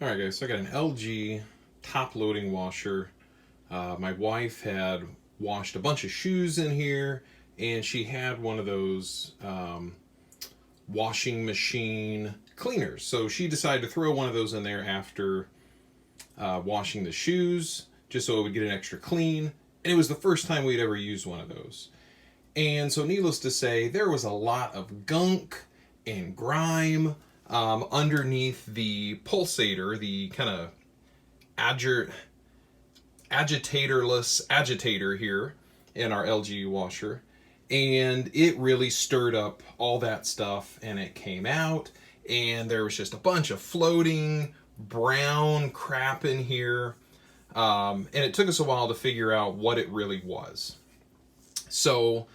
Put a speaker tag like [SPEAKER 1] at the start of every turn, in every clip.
[SPEAKER 1] Alright guys, so I got an LG top loading washer. My wife had washed a bunch of shoes in here, and she had one of those washing machine cleaners. So she decided to throw one of those in there after washing the shoes, just so it would get an extra clean. And it was the first time we'd ever used one of those. And so needless to say, there was a lot of gunk and grime underneath the pulsator, the kind of agitator here in our LG washer. And it really stirred up all that stuff, and it came out, and there was just a bunch of floating brown crap in here. And it took us a while to figure out what it really was. So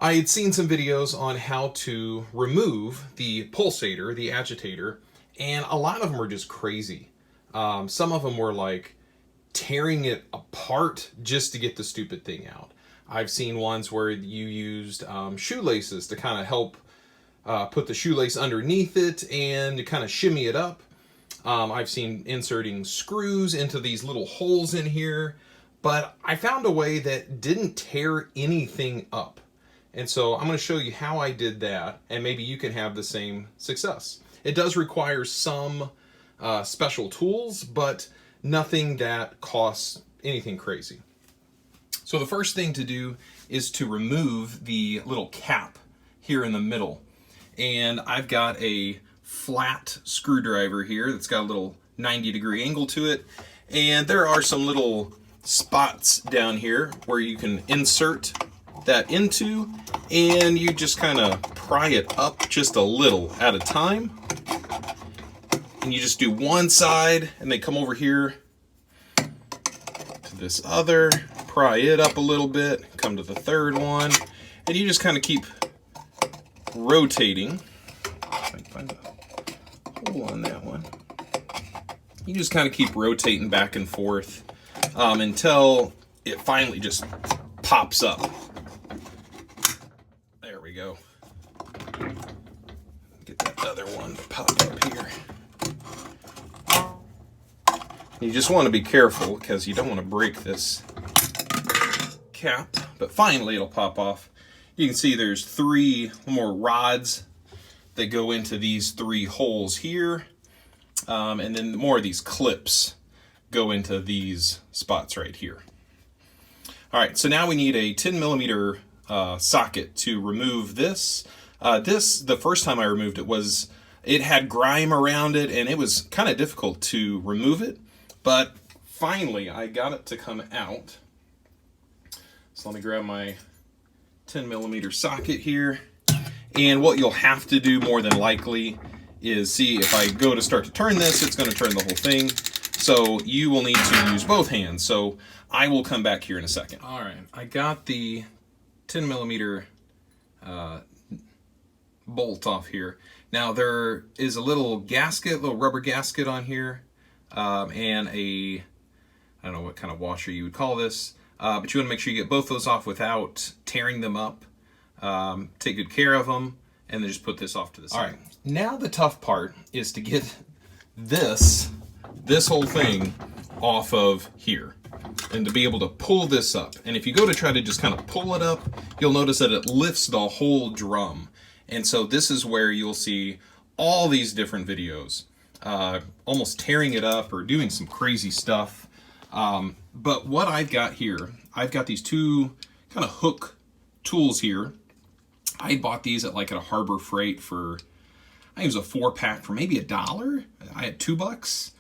[SPEAKER 1] I had seen some videos on how to remove the pulsator, the agitator, and a lot of them were just crazy. Some of them were like tearing it apart just to get the stupid thing out. I've seen ones where you used shoelaces to kind of help put the shoelace underneath it and to kind of shimmy it up. I've seen inserting screws into these little holes in here, but I found a way that didn't tear anything up. And so I'm going to show you how I did that, and maybe you can have the same success. It does require some special tools, but nothing that costs anything crazy. So the first thing to do is to remove the little cap here in the middle. And I've got a flat screwdriver here that's got a little 90-degree angle to it. And there are some little spots down here where you can insert that into, and you just kind of pry it up just a little at a time. And you just do one side, and they come over here to this other, pry it up a little bit, come to the third one, and you just kind of keep rotating. I can find a hole on that one. You just kind of keep rotating back and forth until it finally just pops up. There we go. Get that other one to pop up here. You just want to be careful because you don't want to break this cap, but finally it'll pop off. You can see there's 3 more rods that go into these 3 holes here, and then more of these clips go into these spots right here. All right, so now we need a 10mm socket to remove this. The first time I removed it, it had grime around it, and it was kind of difficult to remove it, but finally I got it to come out. So let me grab my 10mm socket here, and what you'll have to do more than likely is, see, if I go to start to turn this, it's going to turn the whole thing. So you will need to use both hands. So I will come back here in a second. All right, I got the 10mm bolt off here. Now there is a little rubber gasket on here, and I don't know what kind of washer you would call this, but you want to make sure you get both those off without tearing them up. Take good care of them, and then just put this off to the side. All right, now the tough part is to get this whole thing off of here, and to be able to pull this up. And if you go to try to just kind of pull it up, you'll notice that it lifts the whole drum. And so this is where you'll see all these different videos, almost tearing it up or doing some crazy stuff. But what I've got here, I've got these 2 kind of hook tools here. I bought these at a Harbor Freight for, I think it was a 4-pack for maybe $1. I had $2.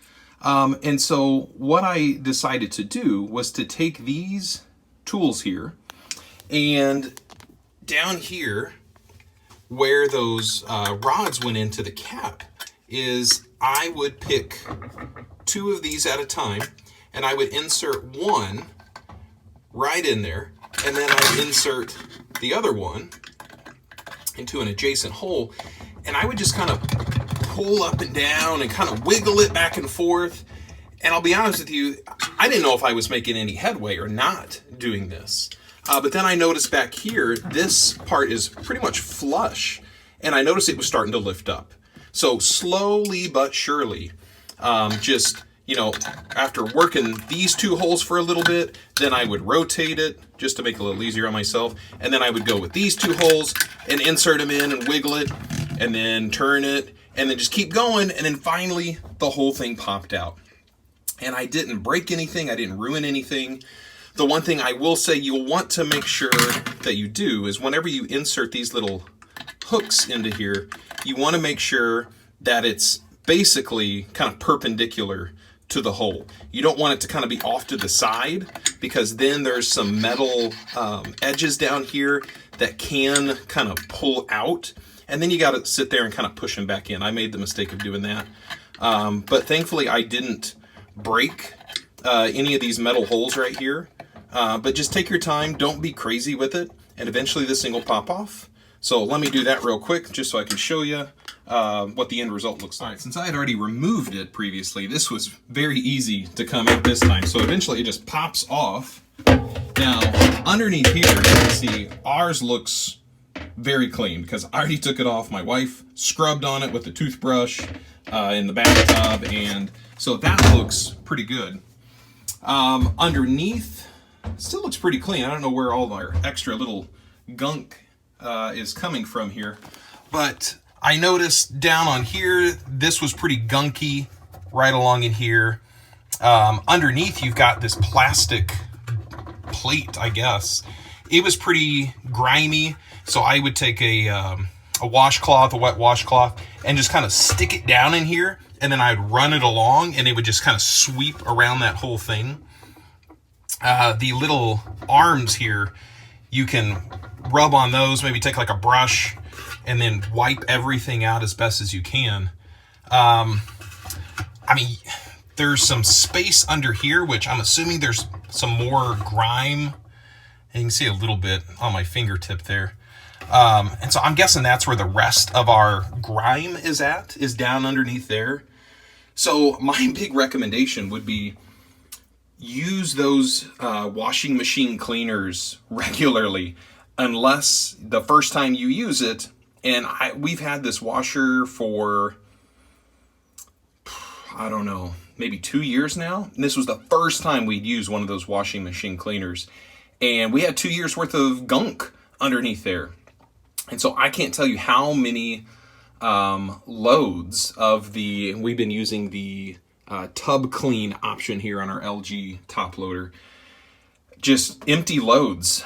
[SPEAKER 1] And so what I decided to do was to take these tools here, and down here where those rods went into the cap is I would pick 2 of these at a time, and I would insert one right in there, and then I'd insert the other one into an adjacent hole, and I would just kind of pull up and down and kind of wiggle it back and forth. And I'll be honest with you, I didn't know if I was making any headway or not doing this. But then I noticed back here, this part is pretty much flush, and I noticed it was starting to lift up. So slowly but surely, Just, you know, after working these two holes for a little bit, then I would rotate it just to make it a little easier on myself. And then I would go with these two holes and insert them in and wiggle it and then turn it and then just keep going. And then finally the whole thing popped out. And I didn't break anything. I didn't ruin anything. The one thing I will say you'll want to make sure that you do is whenever you insert these little hooks into here, you want to make sure that it's basically kind of perpendicular to the hole. You don't want it to kind of be off to the side, because then there's some metal edges down here that can kind of pull out, and then you got to sit there and kind of push them back in. I made the mistake of doing that, but thankfully I didn't break any of these metal holes right here. But just take your time, don't be crazy with it, and eventually this thing will pop off. So let me do that real quick just so I can show you what the end result looks like. All right, since I had already removed it previously, this was very easy to come out this time. So eventually it just pops off. Now, underneath here, you can see ours looks very clean because I already took it off. My wife scrubbed on it with a toothbrush in the bathtub, and so that looks pretty good. Underneath, still looks pretty clean. I don't know where all our extra little gunk is coming from here, but I noticed down on here, this was pretty gunky right along in here. Underneath, you've got this plastic plate, I guess. It was pretty grimy, so I would take a washcloth, a wet washcloth, and just kind of stick it down in here, and then I'd run it along, and it would just kind of sweep around that whole thing. The little arms here, you can rub on those, maybe take like a brush, and then wipe everything out as best as you can. I mean, there's some space under here, which I'm assuming there's some more grime. You can see a little bit on my fingertip there. And so I'm guessing that's where the rest of our grime is at, is down underneath there. So my big recommendation would be use those washing machine cleaners regularly, unless the first time you use it, and we've had this washer for, I don't know, maybe 2 years now. And this was the first time we'd use one of those washing machine cleaners. And we had 2 years worth of gunk underneath there. And so I can't tell you how many loads of we've been using the tub clean option here on our LG top loader. Just empty loads.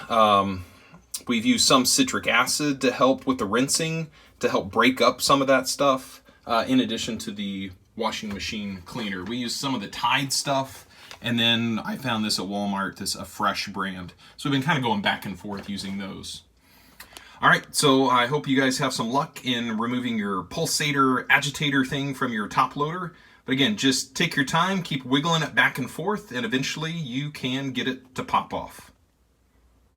[SPEAKER 1] We've used some citric acid to help with the rinsing, to help break up some of that stuff, in addition to the washing machine cleaner. We use some of the Tide stuff, and then I found this at Walmart, this a Fresh brand. So we've been kind of going back and forth using those. All right, so I hope you guys have some luck in removing your pulsator agitator thing from your top loader. But again, just take your time, keep wiggling it back and forth, and eventually you can get it to pop off.